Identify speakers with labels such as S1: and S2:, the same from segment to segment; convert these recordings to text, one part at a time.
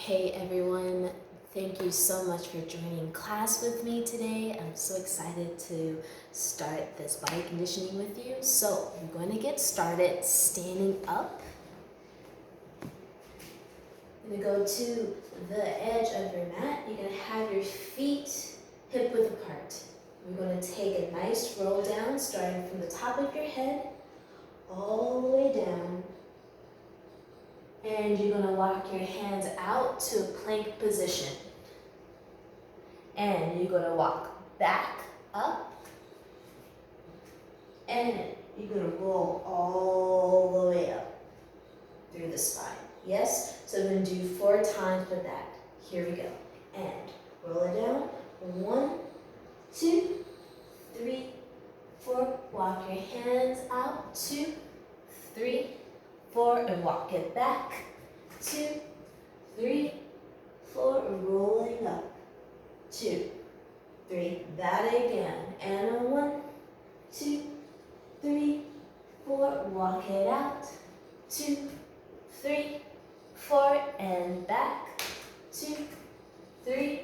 S1: Hey everyone, thank you so much for joining class with me today. I'm so excited to start this body conditioning with you. So we're going to get started standing up. You're going to go to the edge of your mat. You're going to have your feet hip width apart. We're going to take a nice roll down starting from the top of your head all the way down. And you're going to walk your hands out to a plank position. And you're going to walk back up. And you're going to roll all the way up through the spine. Yes? So we're going to do 4 times with that. Here we go. And roll it down. 1, 2, 3, 4. Walk your hands out. 2, 3, 4, and walk it back. 2, 3, 4, rolling up. 2, 3, that again. And a 1, 2, 3, 4, walk it out. 2, 3, 4, and back. 2, 3,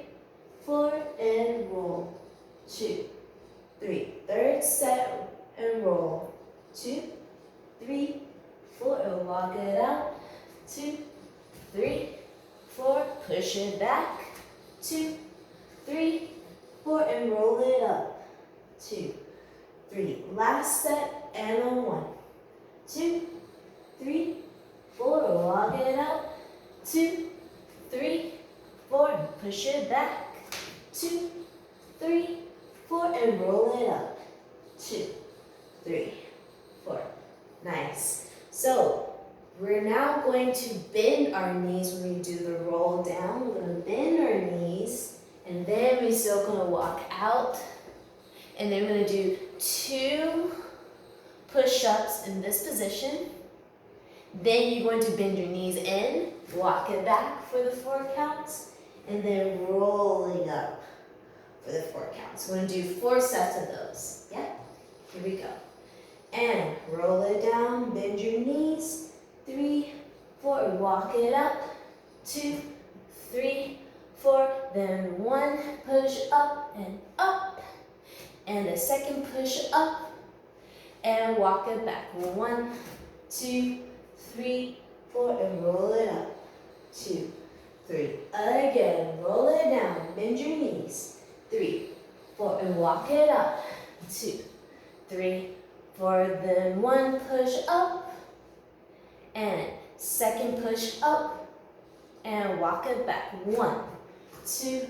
S1: 4, and roll. 2, 3, third set, and roll. 2, 3, 4, and walk it out. 2, 3, 4, push it back. 2, 3, 4, and roll it up. 2, 3, last set, and a 1, 2, 3, 4, walk it out. 2, 3, 4, and push it back. 2, 3, 4, and roll it up. 2, 3, 4. Nice. So we're now going to bend our knees when we do the roll down. We're going to bend our knees, and then we're still going to walk out. And then we're going to do 2 push-ups in this position. Then you're going to bend your knees in, walk it back for the 4 counts, and then rolling up for the 4 counts. We're going to do 4 sets of those. Yeah? Here we go. And roll it down, bend your knees. 3, 4, walk it up. 2, 3, 4, then 1, push up and up. And a second push up and walk it back. 1, 2, 3, 4, and roll it up. 2, 3. Again, roll it down, bend your knees. 3, 4, and walk it up. 2, 3, 4, then 1, push up. And second push up and walk it back. 1, 2,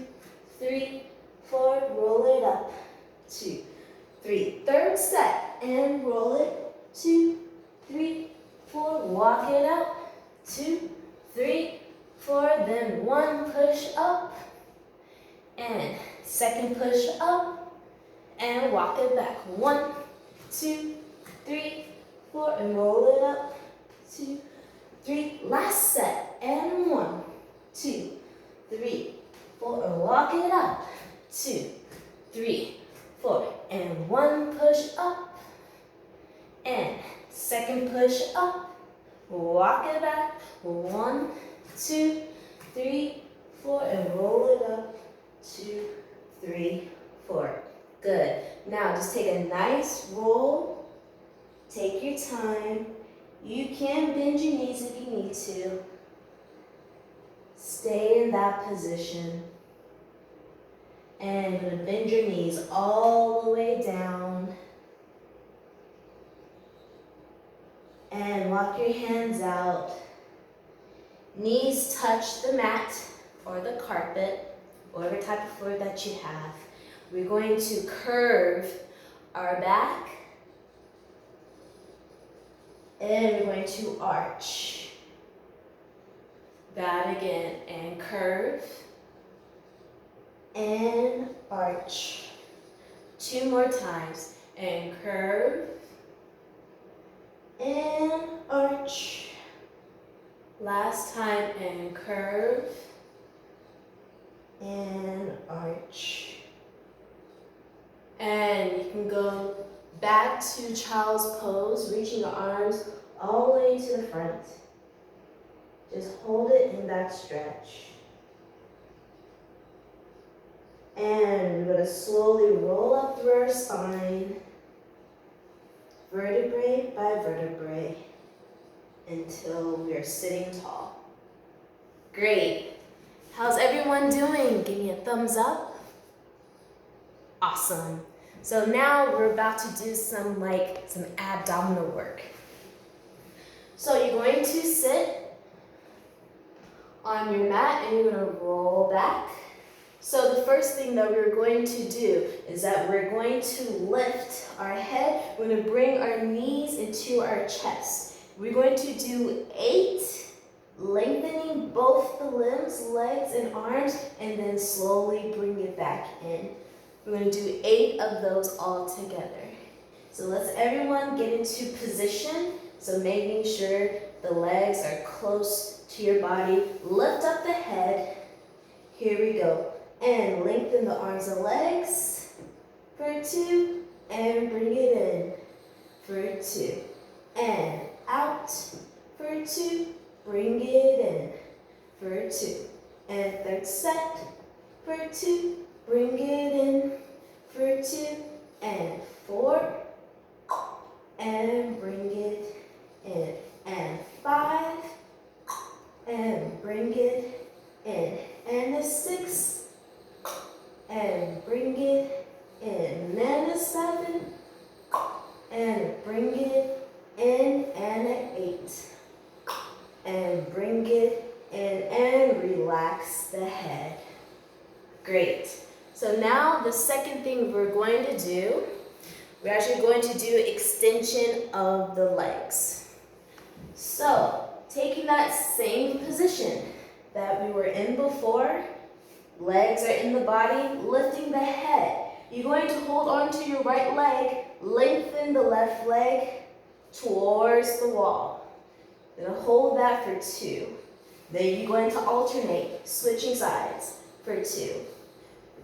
S1: 3, 4, roll it up. 2, 3, third set and roll it. 2, 3, 4, walk it out. 2, 3, 4, then 1, push up. And second push up and walk it back. 1, 2, 3, 4, and roll it up. 2, 3, last set, and 1, 2, 3, 4, and walk it up. 2, 3, 4, and 1, push up. And second push up, walk it back. 1, 2, 3, 4, and roll it up. 2, 3, 4. Good. Now just take a nice roll. Take your time. You can bend your knees if you need to. Stay in that position. And you're going to bend your knees all the way down. And walk your hands out. Knees touch the mat or the carpet, whatever type of floor that you have. We're going to curve our back. And we're going to arch. That again, and curve, and arch. 2 more times, and curve, and arch. Last time, and curve, and arch. And you can go back to child's pose, reaching your arms all the way to the front. Just hold it in that stretch. And we're gonna slowly roll up through our spine, vertebrae by vertebrae, until we are sitting tall. Great. How's everyone doing? Give me a thumbs up. Awesome. So now we're about to do some abdominal work. So you're going to sit on your mat and you're going to roll back. So the first thing that we're going to do is that we're going to lift our head. We're going to bring our knees into our chest. We're going to do 8, lengthening both the limbs, legs and arms, and then slowly bring it back in. We're going to do 8 of those all together. So let's everyone get into position. So making sure the legs are close to your body. Lift up the head. Here we go. And lengthen the arms and legs for 2, and bring it in for 2, and out for 2, bring it in for 2, and third set for 2, bring it in for 2, and 4, and bring it in, and 5, and bring it in, and a 6, and bring it in, and a 7, and bring it in, and an 8, and bring it in, and relax the head. Great. So now the second thing we're going to do, we're actually going to do extension of the legs. So taking that same position that we were in before, legs are in the body, lifting the head. You're going to hold on to your right leg, lengthen the left leg towards the wall. Then hold that for 2. Then you're going to alternate, switching sides for 2.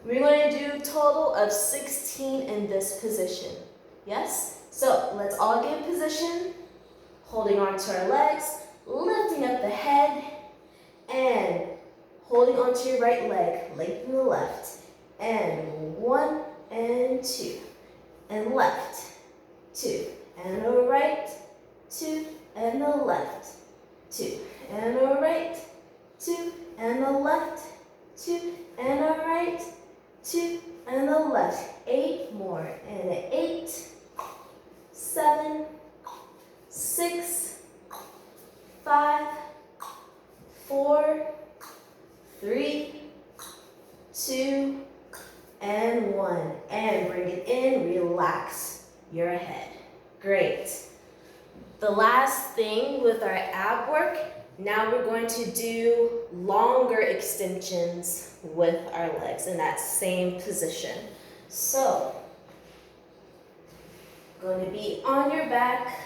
S1: We're going to do a total of 16 in this position. Yes? So let's all get in position, holding on to our legs, lifting up the head, and holding onto your right leg, lengthen the left, and 1 and 2, and left, 2, and a right, 2, and a left, 2, and a right, 2, and a left, 2, and a right, 2, and a left, 8 more, and an 8, 7, 6, 5, 4, 3, 2, and 1. And bring it in, relax your head. Great. The last thing with our ab work, now we're going to do longer extensions with our legs in that same position. So, going to be on your back,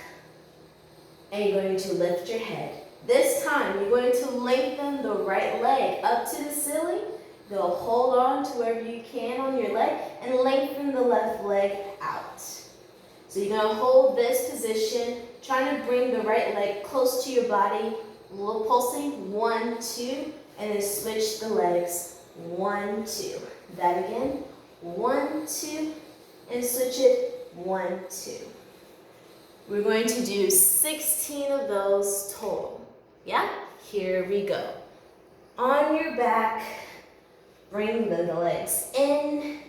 S1: and you're going to lift your head. This time, you're going to lengthen the right leg up to the ceiling. Go hold on to wherever you can on your leg and lengthen the left leg out. So you're going to hold this position, trying to bring the right leg close to your body, a little pulsing, 1, 2, and then switch the legs, 1, 2. That again, 1, 2, and switch it, 1, 2. We're going to do 16 of those total. Yeah? Here we go. On your back, bring the legs in,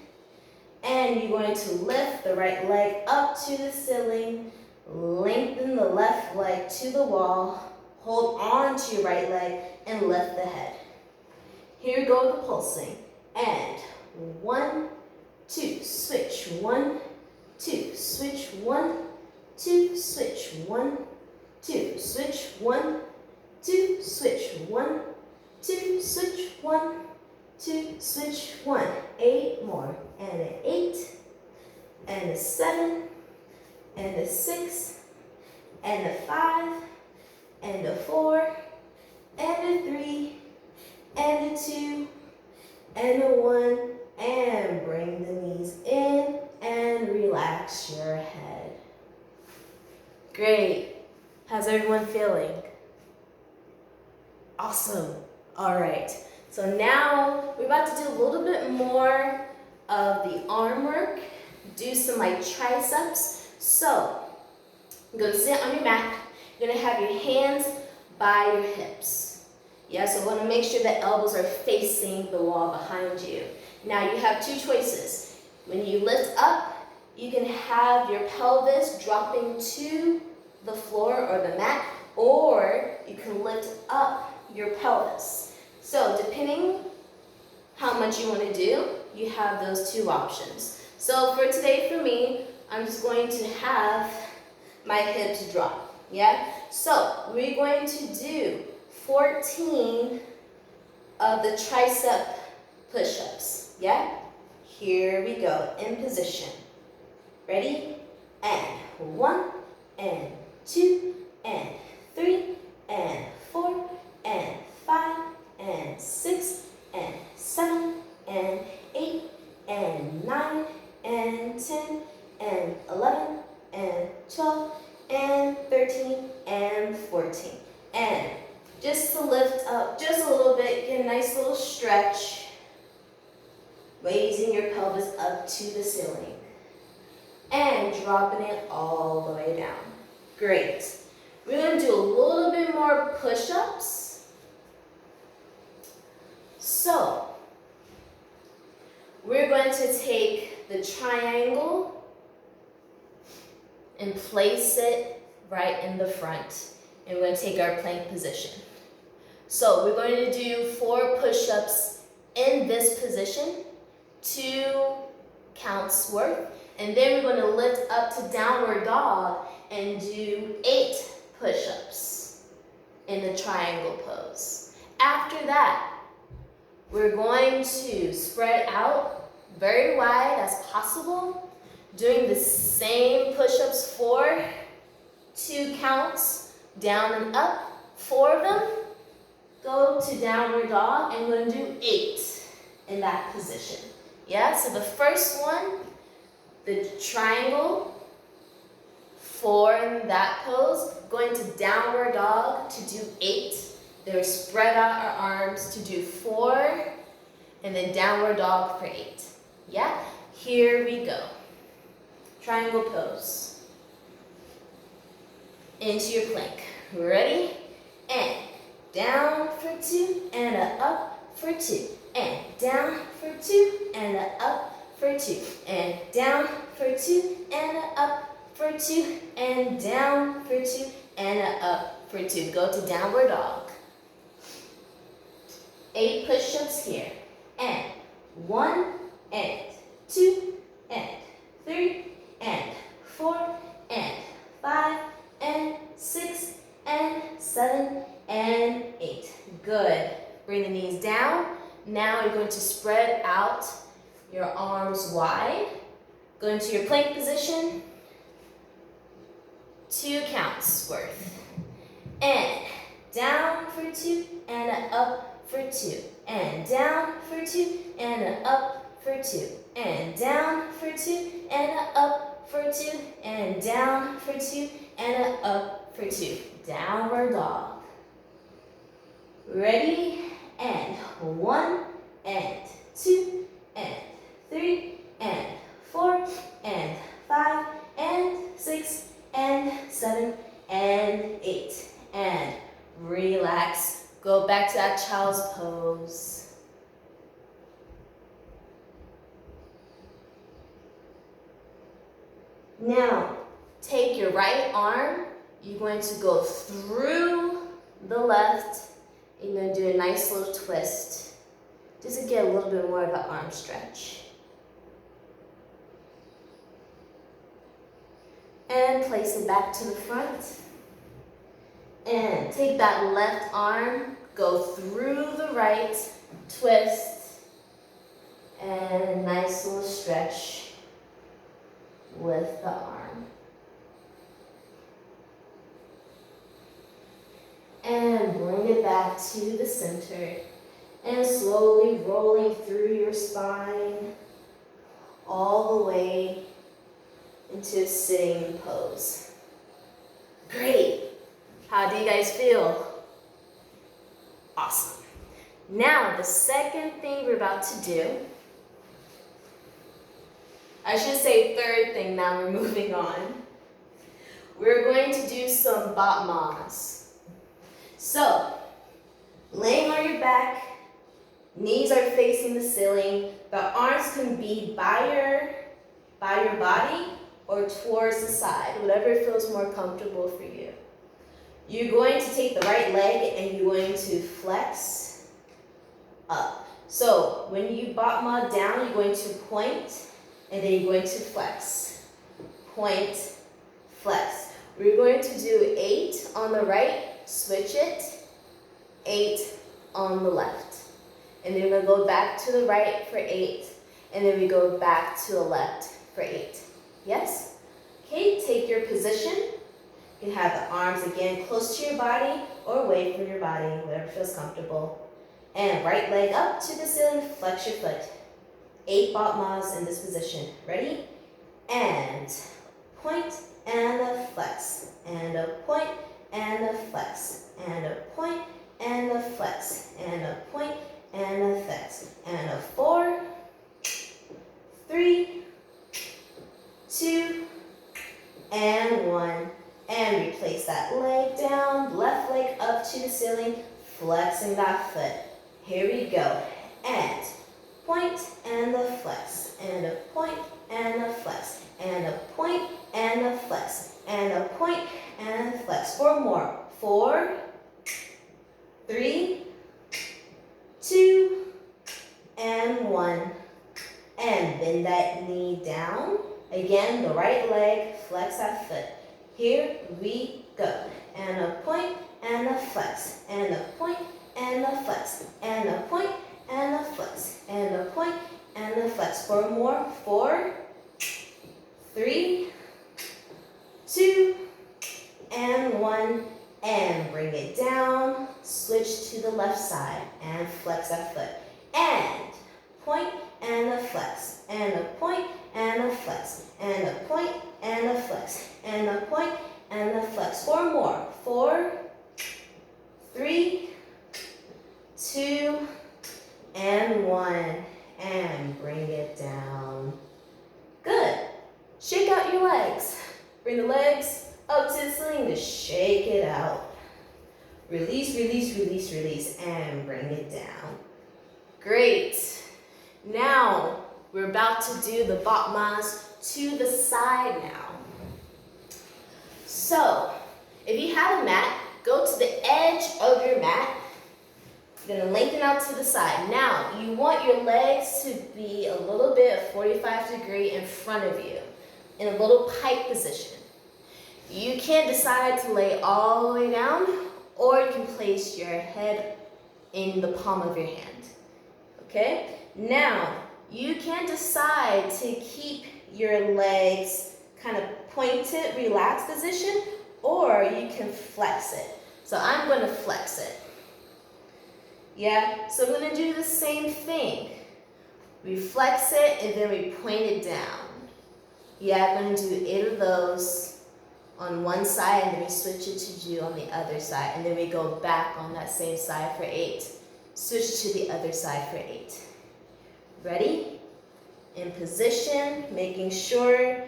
S1: and you're going to lift the right leg up to the ceiling, lengthen the left leg to the wall, hold on to your right leg, and lift the head. Here we go, the pulsing. And 1, 2, switch, 1, 2, switch, 1, 2, switch, 1, 2, switch, 1, 2, switch, 1, 2, switch, 1, 2, switch, 1. 8 more, and an 8, and a 7, and a 6, and a 5, and a 4, and a 3, and a 2, and a 1, and bring the knees in and relax your head. Great. How's everyone feeling? Awesome. All right. So now we're about to do a little bit more of the arm work, do some like triceps. So, you're gonna sit on your mat, you're gonna have your hands by your hips. Yeah, so want to make sure the elbows are facing the wall behind you. Now you have two choices. When you lift up, you can have your pelvis dropping to the floor or the mat, or you can lift up your pelvis. So depending how much you want to do, you have those two options. So for today, for me, I'm just going to have my hips drop, yeah? So we're going to do 14 of the tricep push-ups, yeah? Here we go, in position. Ready? And 1, and 2, and 3, and 4, and 5, and 6, and 7, and 8, and 9, and 10, and 11, and 12, and 13, and 14. And just to lift up just a little bit, get a nice little stretch, raising your pelvis up to the ceiling, and dropping it all the way down. Great. We're going to do a little bit more push-ups. So, we're going to take the triangle and place it right in the front. And we're going to take our plank position. So we're going to do 4 push-ups in this position, 2 counts worth, and then we're going to lift up to downward dog and do 8 push-ups in the triangle pose. After that, we're going to spread out very wide as possible, doing the same push-ups 4, 2 counts, down and up, 4 of them. Go to downward dog, and we're going to do 8 in that position. Yeah, so the first one, the triangle, 4 in that pose, going to downward dog to do 8. Then we spread out our arms to do 4, and then downward dog for 8. Yeah, here we go. Triangle pose. Into your plank. Ready? And down for 2, and a up for 2, and down for 2, and a up for 2, and down for 2, and a up for 2, and down for 2, and a up for 2. Go to downward dog. 8 push-ups here. And 1, and 2, and 3, and 4, and 5, and 6, and 7, and 8. Good. Bring the knees down. Now you're going to spread out your arms wide. Go into your plank position. 2 counts worth. And down for 2, and a up for 2. And down for 2, and a up for 2. And down for 2, and a up for 2. And down for 2, and a up for 2. Downward dog. Ready? And 1, and 2, and 3, and 4, and 5, and 6, and 7, and 8. And relax. Go back to that child's pose. Now, take your right arm. You're going to go through the left. You're going to do a nice little twist, just to get a little bit more of an arm stretch. And place it back to the front. And take that left arm, go through the right, twist, and nice little stretch with the arm. And bring it back to the center, and slowly rolling through your spine all the way into a sitting pose. Great. How do you guys feel? Awesome. Now, the second thing we're about to do I should say third thing, now we're moving on. We're going to do some battements. So, laying on your back, knees are facing the ceiling. The arms can be by your body or towards the side, whatever feels more comfortable for you. You're going to take the right leg and you're going to flex up. So when you battement down, you're going to point and then you're going to flex. Point, flex. We're going to do 8 on the right, switch it, 8 on the left. And then we'll go back to the right for 8, and then we go back to the left for 8. Yes? Okay, take your position. You can have the arms again close to your body or away from your body, whatever feels comfortable. And right leg up to the ceiling, flex your foot. 8 battements in this position. Ready? And point and a flex. And a point and a flex. And a point and a flex. And a point and a flex. And a 4, 3, 2, and 1. And replace that leg down, left leg up to the ceiling, flexing that foot. Here we go. And point and a flex. And a point and a flex. And a point and a flex. And a point and a flex. 4 more. 4, 3, 2, and 1. And bend that knee down. Again, the right leg, flex that foot. Here we go. And a point and a flex. And a point and a flex. And a point and a flex. And a point and a flex. 4 more. 4, 3, 2, and 1. And bring it down. Switch to the left side and flex that foot. And point and a flex. And a point and a flex. And a point and a flex. And a point and a flex. 4 more. 4, 3, 2, and 1. And bring it down. Good. Shake out your legs. Bring the legs up to the ceiling to shake it out. Release, release, release, release, and bring it down. Great. Now we're about to do the battements to the side now. So, if you have a mat, go to the edge of your mat. You're going to lengthen out to the side. Now, you want your legs to be a little bit 45 degrees in front of you, in a little pike position. You can decide to lay all the way down, or you can place your head in the palm of your hand. Okay? Now, you can decide to keep your legs kind of pointed, relaxed position, or you can flex it. So I'm going to flex it. Yeah? So I'm going to do the same thing. We flex it and then we point it down. Yeah, I'm going to do 8 of those on one side, and then we switch it to do on the other side, and then we go back on that same side for 8. Switch to the other side for 8. Ready? In position, making sure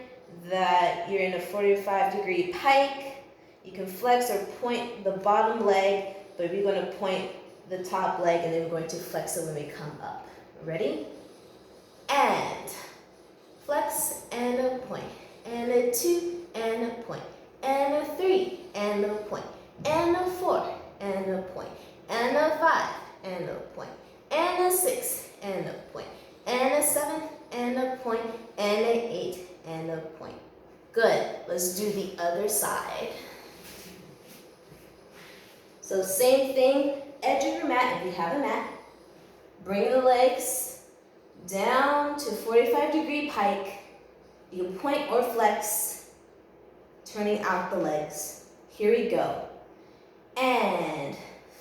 S1: that you're in a 45-degree pike. You can flex or point the bottom leg, but we're going to point the top leg, and then we're going to flex it when we come up. Ready? And flex and a point, and a 2 and a point, and a 3 and a point, and a 4 and a point, and a 5 and a point, and a 6 and a point, and a 7 and a point, and an 8 and a point. Good. Let's do the other side. So same thing, edge of your mat, if you have a mat. Bring the legs down to 45-degree pike. You can point or flex, turning out the legs. Here we go. And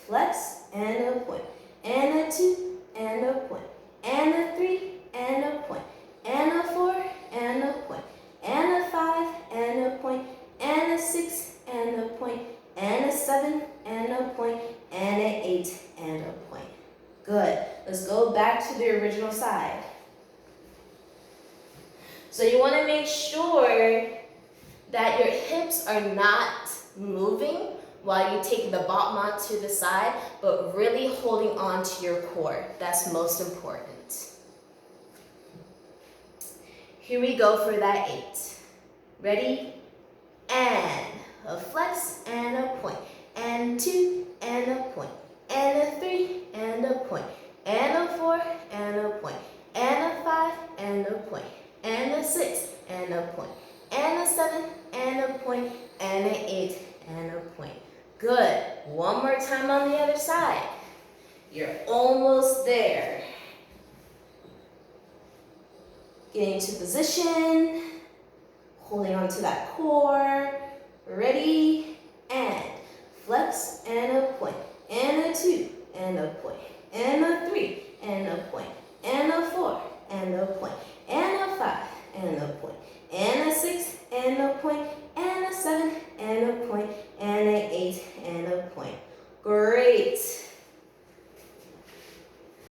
S1: flex, and a point, and a 2, and a point, and a 3, and a point, and a 4, and a point, and a 5, and a point, and a 6, and a point, and a 7, and a point, and an 8, and a point. Good. Let's go back to the original side. So you want to make sure that your hips are not moving while you take the bottom onto the side, but really holding on to your core. That's most important. Here we go for that 8. Ready? And a flex and a point, and 2 and a point, and a 3 and a point, and a 4 and a point, and a 5 and a point, and a 6 and a point, and a 7 and a point, and an 8 and a point. Good. One more time on the other side. You're almost there. Getting to position, holding on to that core. Ready? And flex and a point, and a 2 and a point, and a 3 and a point, and a 4 and a point, and a 5 and a point, and a 6 and a point, and a 7 and a point, and an 8 and a point. Great.